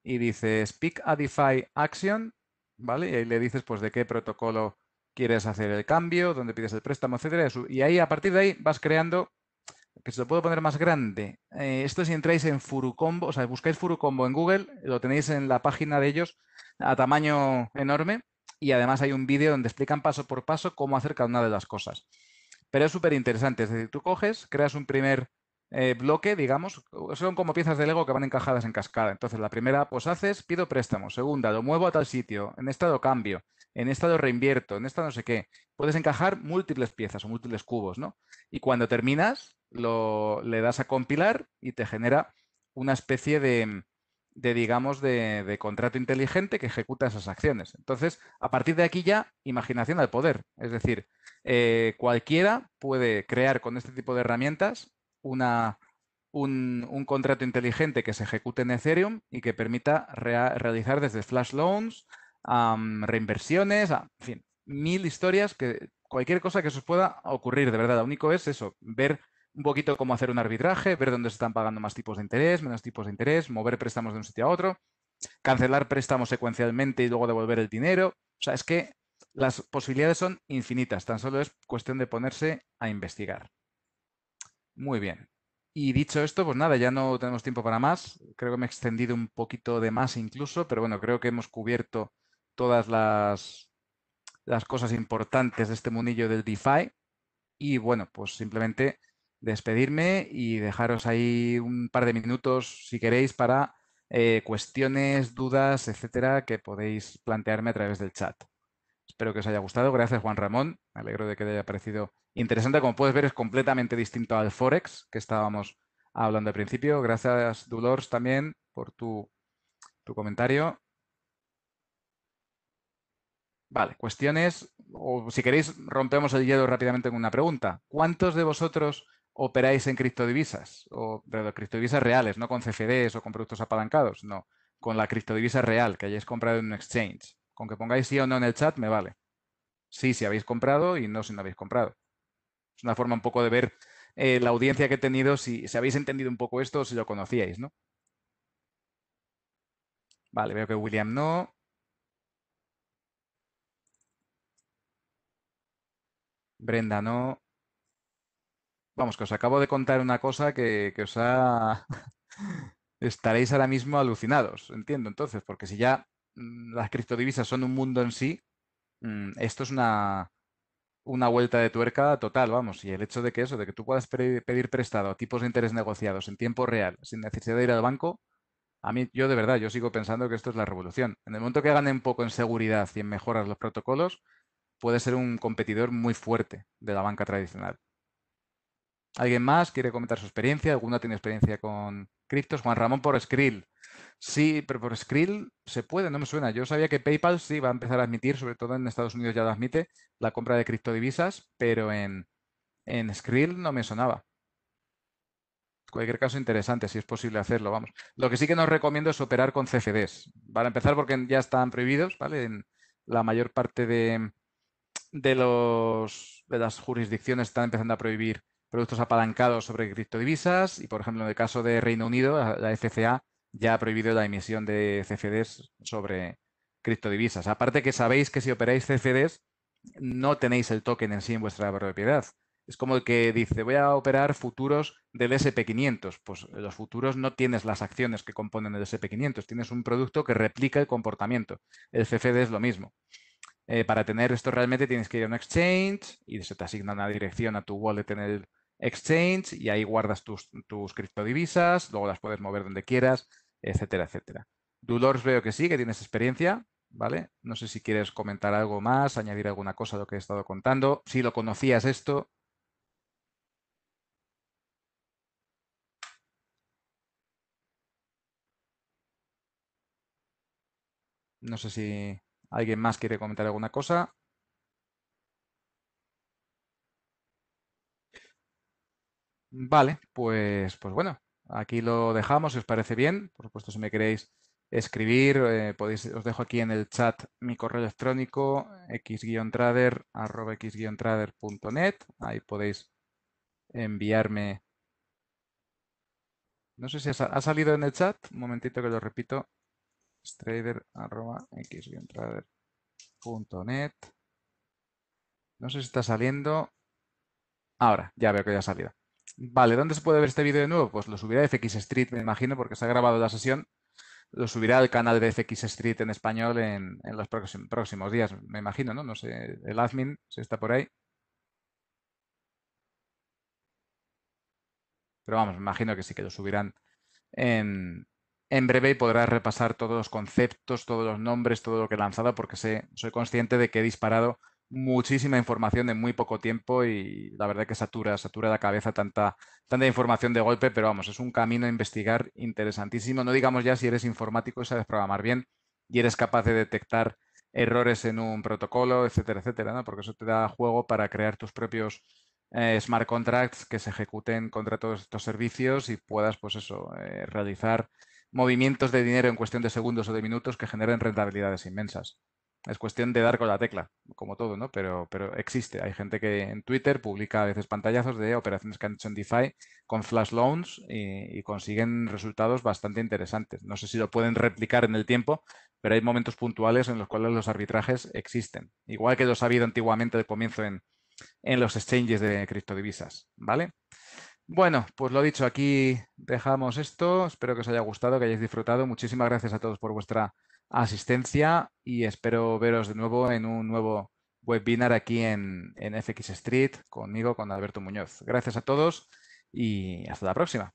y dices Pick a DeFi Action, ¿vale? Y ahí le dices pues de qué protocolo quieres hacer el cambio, dónde pides el préstamo, etcétera. Y ahí, a partir de ahí, vas creando, que se lo puedo poner más grande. Esto si entráis en Furucombo, o sea, buscáis Furucombo en Google, lo tenéis en la página de ellos a tamaño enorme y además hay un vídeo donde explican paso por paso cómo hacer cada una de las cosas. Pero es súper interesante. Es decir, tú coges, creas un primer bloque, digamos, son como piezas de Lego que van encajadas en cascada. Entonces, la primera, pues haces, pido préstamo. Segunda, lo muevo a tal sitio. En esta lo cambio. En esta lo reinvierto. En esta no sé qué. Puedes encajar múltiples piezas o múltiples cubos, ¿no? Y cuando terminas, le das a compilar y te genera una especie digamos, de contrato inteligente que ejecuta esas acciones. Entonces, a partir de aquí ya, imaginación al poder. Es decir, cualquiera puede crear con este tipo de herramientas un contrato inteligente que se ejecute en Ethereum y que permita realizar desde flash loans, reinversiones, en fin, mil historias que cualquier cosa que se os pueda ocurrir, de verdad. Lo único es eso, ver un poquito cómo hacer un arbitraje, ver dónde se están pagando más tipos de interés, menos tipos de interés, mover préstamos de un sitio a otro, cancelar préstamos secuencialmente y luego devolver el dinero. O sea, es que las posibilidades son infinitas, tan solo es cuestión de ponerse a investigar. Muy bien. Y dicho esto, pues nada, ya no tenemos tiempo para más. Creo que me he extendido un poquito de más incluso, pero bueno, creo que hemos cubierto todas las cosas importantes de este mundillo del DeFi. Y bueno, pues simplemente despedirme y dejaros ahí un par de minutos, si queréis, para cuestiones, dudas, etcétera, que podéis plantearme a través del chat. Espero que os haya gustado. Gracias, Juan Ramón. Me alegro de que te haya parecido interesante. Como puedes ver, es completamente distinto al Forex que estábamos hablando al principio. Gracias, Dolores, también por tu comentario. Vale, cuestiones, o si queréis, rompemos el hielo rápidamente con una pregunta. ¿Cuántos de vosotros operáis en criptodivisas? O de criptodivisas reales, no con CFDs o con productos apalancados, no, con la criptodivisa real que hayáis comprado en un exchange. Con que pongáis sí o no en el chat me vale. Sí, si habéis comprado y no si no habéis comprado. Es una forma un poco de ver la audiencia que he tenido, si habéis entendido un poco esto o si lo conocíais, ¿no? Vale, veo que William no. Brenda no. Vamos, que os acabo de contar una cosa que os ha... Estaréis ahora mismo alucinados, entiendo entonces, porque si ya las criptodivisas son un mundo en sí, esto es una vuelta de tuerca total, vamos. Y el hecho de que eso, de que tú puedas pedir prestado a tipos de interés negociados en tiempo real, sin necesidad de ir al banco, a mí, yo de verdad, yo sigo pensando que esto es la revolución. En el momento que ganen un poco en seguridad y en mejoras los protocolos, puede ser un competidor muy fuerte de la banca tradicional. ¿Alguien más quiere comentar su experiencia? ¿Alguna tiene experiencia con criptos? Juan Ramón por Skrill. Sí, pero por Skrill se puede, no me suena. Yo sabía que PayPal sí va a empezar a admitir, sobre todo en Estados Unidos ya lo admite, la compra de criptodivisas, pero en Skrill no me sonaba. En cualquier caso, interesante, si es posible hacerlo, vamos. Lo que sí que nos recomiendo es operar con CFDs. Para empezar, porque ya están prohibidos, ¿vale? En la mayor parte de las jurisdicciones están empezando a prohibir productos apalancados sobre criptodivisas y, por ejemplo, en el caso de Reino Unido, la FCA ya ha prohibido la emisión de CFDs sobre criptodivisas. Aparte que sabéis que si operáis CFDs, no tenéis el token en sí en vuestra propiedad. Es como el que dice, voy a operar futuros del SP500. Pues los futuros no tienes las acciones que componen el SP500, tienes un producto que replica el comportamiento. El CFD es lo mismo. Para tener esto realmente tienes que ir a un exchange y se te asigna una dirección a tu wallet en el exchange y ahí guardas tus criptodivisas, luego las puedes mover donde quieras, etcétera, etcétera. Dulors veo que sí, que tienes experiencia, ¿vale? No sé si quieres comentar algo más, añadir alguna cosa a lo que he estado contando. Si lo conocías esto, no sé si alguien más quiere comentar alguna cosa. Vale, pues bueno, aquí lo dejamos, si os parece bien. Por supuesto, si me queréis escribir, os dejo aquí en el chat mi correo electrónico x-trader@x-trader.net. Ahí podéis enviarme. No sé si ha salido en el chat. Un momentito que lo repito. trader@x-trader.net. No sé si está saliendo. Ahora, ya veo que ya ha salido. Vale, ¿dónde se puede ver este vídeo de nuevo? Pues lo subiré a FX Street, me imagino, porque se ha grabado la sesión. Lo subirá al canal de FX Street en español en los próximos días, me imagino, ¿no? No sé, el admin, si está por ahí. Pero vamos, me imagino que sí que lo subirán en, en breve y podrás repasar todos los conceptos, todos los nombres, todo lo que he lanzado, porque soy consciente de que he disparado muchísima información en muy poco tiempo y la verdad que satura la cabeza tanta información de golpe, pero vamos, es un camino a investigar interesantísimo. No digamos ya si eres informático y sabes programar bien y eres capaz de detectar errores en un protocolo, etcétera, etcétera, ¿no? Porque eso te da juego para crear tus propios smart contracts que se ejecuten contra todos estos servicios y puedas, pues eso, realizar movimientos de dinero en cuestión de segundos o de minutos que generen rentabilidades inmensas. Es cuestión de dar con la tecla, como todo, ¿no? Pero existe. Hay gente que en Twitter publica a veces pantallazos de operaciones que han hecho en DeFi con flash loans y consiguen resultados bastante interesantes. No sé si lo pueden replicar en el tiempo, pero hay momentos puntuales en los cuales los arbitrajes existen. Igual que los ha habido antiguamente al comienzo en los exchanges de criptodivisas, ¿vale? Bueno, pues lo dicho, aquí dejamos esto. Espero que os haya gustado, que hayáis disfrutado. Muchísimas gracias a todos por vuestra asistencia y espero veros de nuevo en un nuevo webinar aquí en FX Street conmigo, con Alberto Muñoz. Gracias a todos y hasta la próxima.